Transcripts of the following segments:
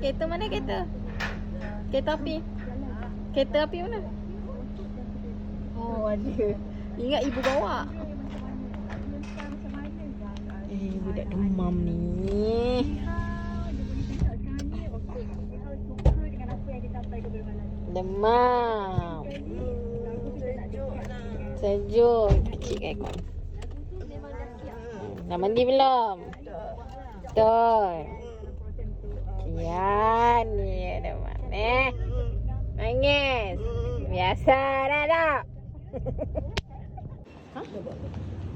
Kereta mana kereta? Kereta api. Kereta api mana? Oh, ada. Ingat ibu bawa. Budak demam ni. Demam. Sejuk. Kecil kan aircon. Dah mandi belum? Betul. Kian ni demam. Nangis. Biasa dah tak? Ha?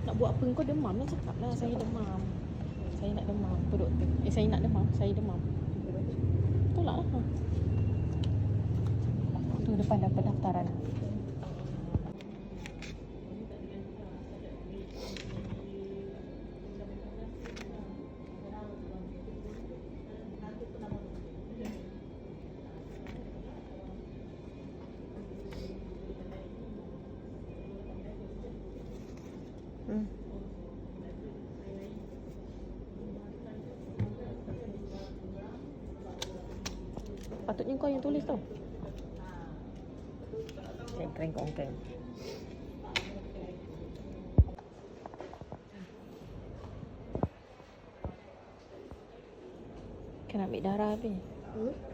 Nak buat apa? Kau demam lah, cakap lah. Saya demam. Saya nak demam. Apa doktor? Saya nak demam. Saya demam. Tolak lah. Tu depan dah pendaftaran. Patutnya kau yang tulis tau. Kering-kering. Kena ambil darah habis.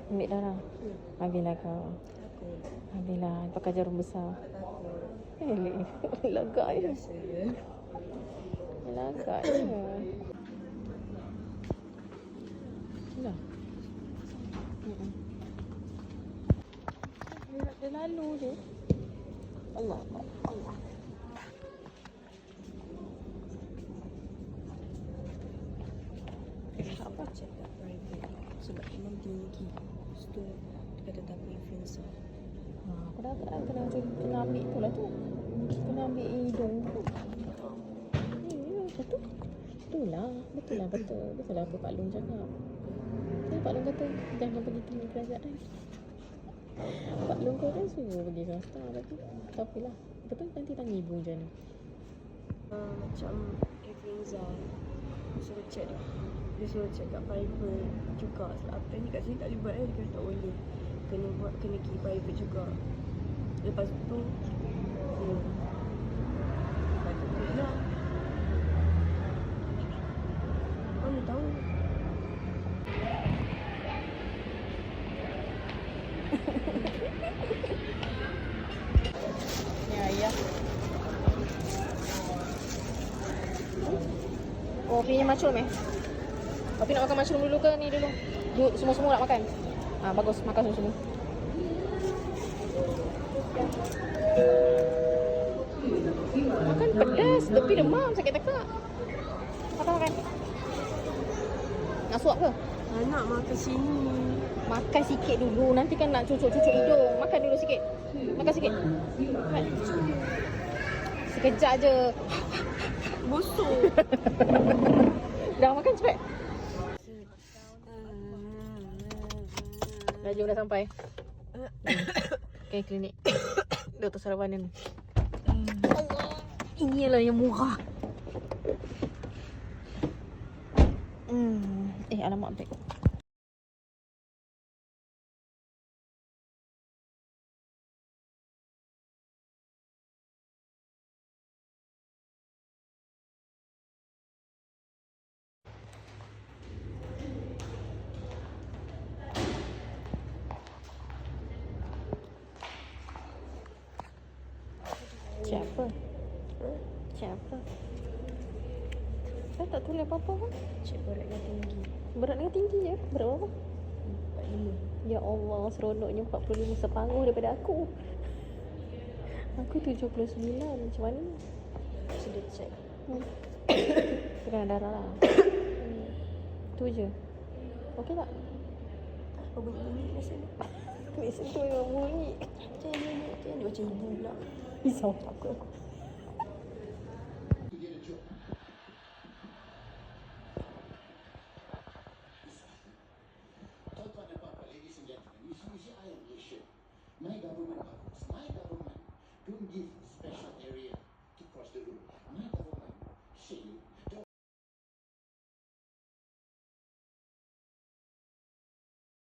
Ambil darah. Habislah kau. Habislah pakai jarum besar. Lagak je. Lagak je. Dah. Dia lalu je. Allah. Apa cakap private sebab imam tinggi. Lepas tu dia kata tak apa influenza. Aku dah kena ambil tu lah tu. Kena ambil hidung tu. Macam tu. Betul lah apa Pak Long cakap. Pak Long kata jangan pergi tinggi kerajaan. Pak Long kau kan suruh pergi swasta tapi tak apalah. Betul nanti tanya ibu macam mana. Macam influenza dia suruh check kat private juga. Sebab apa ni kat sini tak boleh buat dia kata tak boleh. Kena pergi private juga. Lepas tu lah. Mana tahu. Ya. Oh, pilih mushroom Tapi nak makan mushroom dulu ke ni dulu? Semua-semua nak makan? Bagus, makan semua-semua. Makan pedas, tapi demam, sakit tekak. Makan. Nak suap ke? Nak makan sini. Makan sikit dulu, nanti kan nak cucuk hidung. Makan dulu sikit. Makan sikit. Makan. Sekejap je. Bosok. Dah makan cepat. Dah jom dah sampai. Okay, klinik Dr. Saravanan. Allah, inilah yang murah. Alamak beg. Siapa? Saya tak tulis apa-apa pun. Cik berat dengan tinggi. Berat dengan tinggi je? Berat berapa? 45. Ya Allah, seronoknya 45 separuh daripada aku. Aku 79. Macam mana? Sudah check. Tekanan darah lah. Tu je. Okey tak? Apa bunyi mesin? Mesin tu memang bunyi. Macam dia macam ibu pula. Risau aku.